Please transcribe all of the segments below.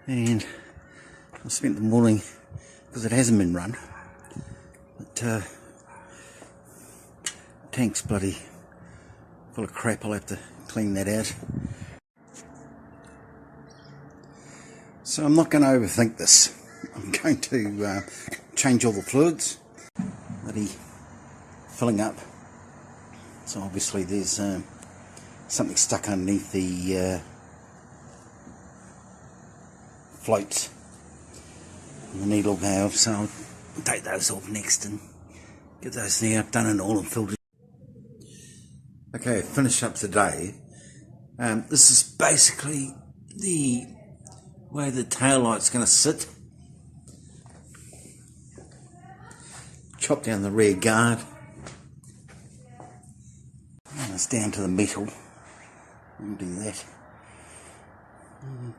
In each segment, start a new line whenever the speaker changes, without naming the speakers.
and I spent the morning, because it hasn't been run, but tank's bloody full of crap. I'll have to clean that out. So I'm not going to overthink this. I'm going to change all the fluids. Bloody filling up. So obviously there's something stuck underneath the floats and the needle valve, so I'll take those off next and get those now done and all and filtered. Okay, finish up today. This is basically the way the tail light's going to sit. Chop down the rear guard. And it's down to the metal. We'll do that.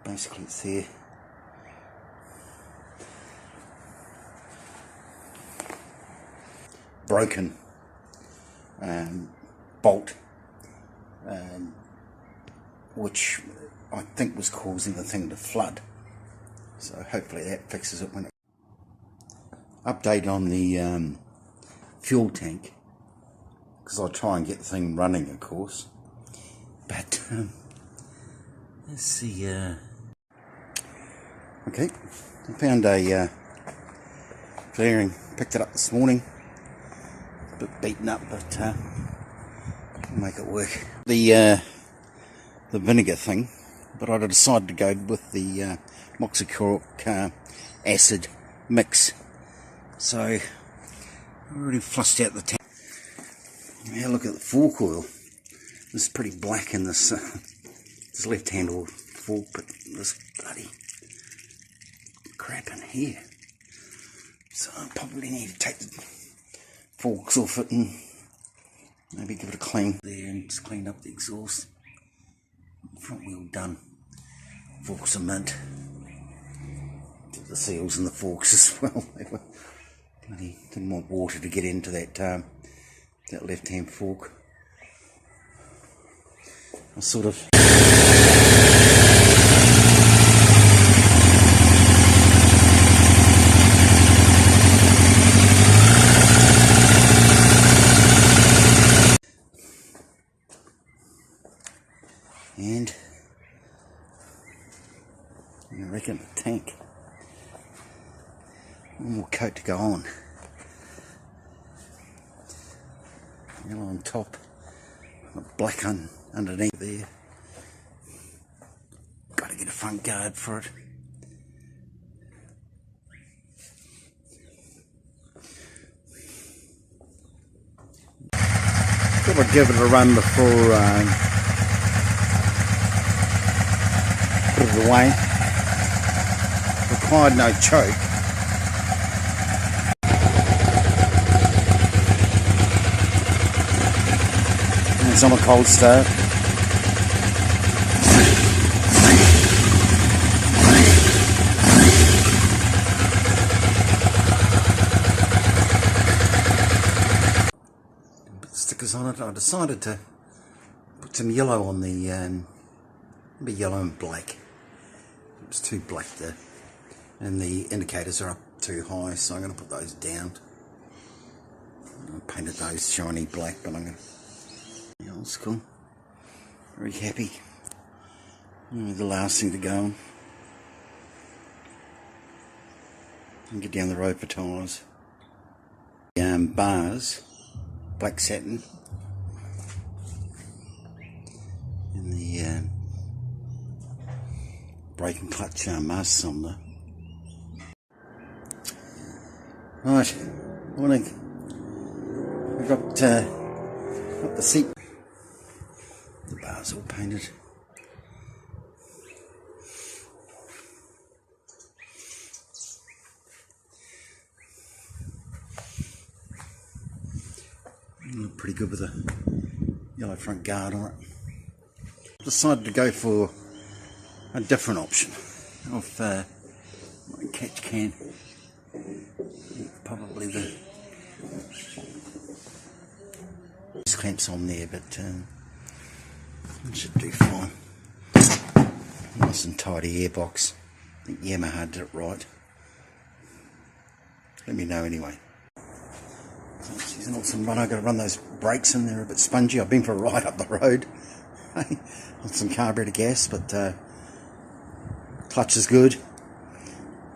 Basically it's there. Broken bolt, which I think was causing the thing to flood. So hopefully that fixes it when it... Update on the fuel tank, because I'll try and get the thing running, of course. But let's see. Okay, I found a flaring. Picked it up this morning. A bit beaten up, but I'll make it work. The vinegar thing, but I decided to go with the moxichloric acid mix. So I already flushed out the tank. Now look at the fork oil. This is pretty black in this this left-handed fork, but this bloody crap in here. So I probably need to take the forks off it and maybe give it a clean there and just clean up the exhaust. Front wheel done. Forks are mint. Did the seals and the forks as well. They were bloody, didn't want water to get into that that left-hand fork. I sort of and I reckon the tank. One more coat to go on. Yellow on top, black underneath there. Got to get a front guard for it. Thought I'd give it a run before put it away. Required no choke. It's on a cold start. Put stickers on it. I decided to put some yellow on the maybe yellow and black. It was too black there, and the indicators are up too high, so I'm going to put those down. I painted those shiny black, but I'm going to... Yeah, that's cool. Very happy. The last thing to go on. And get down the road for tyres. Bars, black satin. And the brake and clutch masks on there. Right, morning. We've got the seat. The bar's all painted. Look pretty good with a yellow front guard on it. Decided to go for a different option of my catch can. Probably the clamps on there, but it should do fine. Nice and tidy airbox. think Yamaha did it right. Let me know anyway. So it's an awesome run. I've got to run those brakes in, they're a bit spongy. I've been for a ride up the road on some carburetor gas, but clutch is good.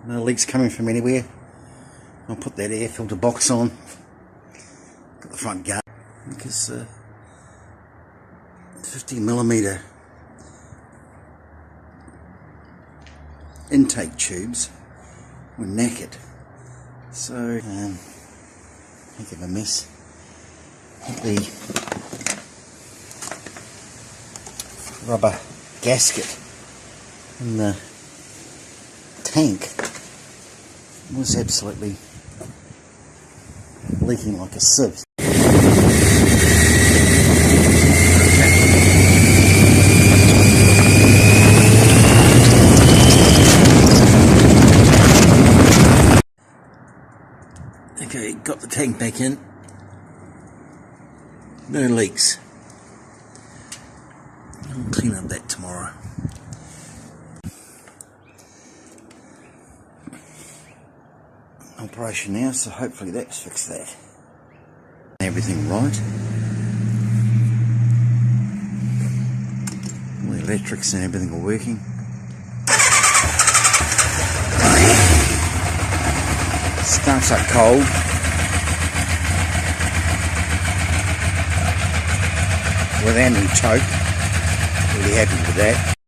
No leaks coming from anywhere. I'll put that air filter box on. Got the front guard because 50mm intake tubes were knackered. So, think of a mess. The rubber gasket in the tank was absolutely leaking like a sieve. Okay, got the tank back in. No leaks. I'll clean up that tomorrow. Operation now, so hopefully that's fixed that. Everything right. All the electrics and everything are working. Starts up cold. Without any choke. Really happy with that.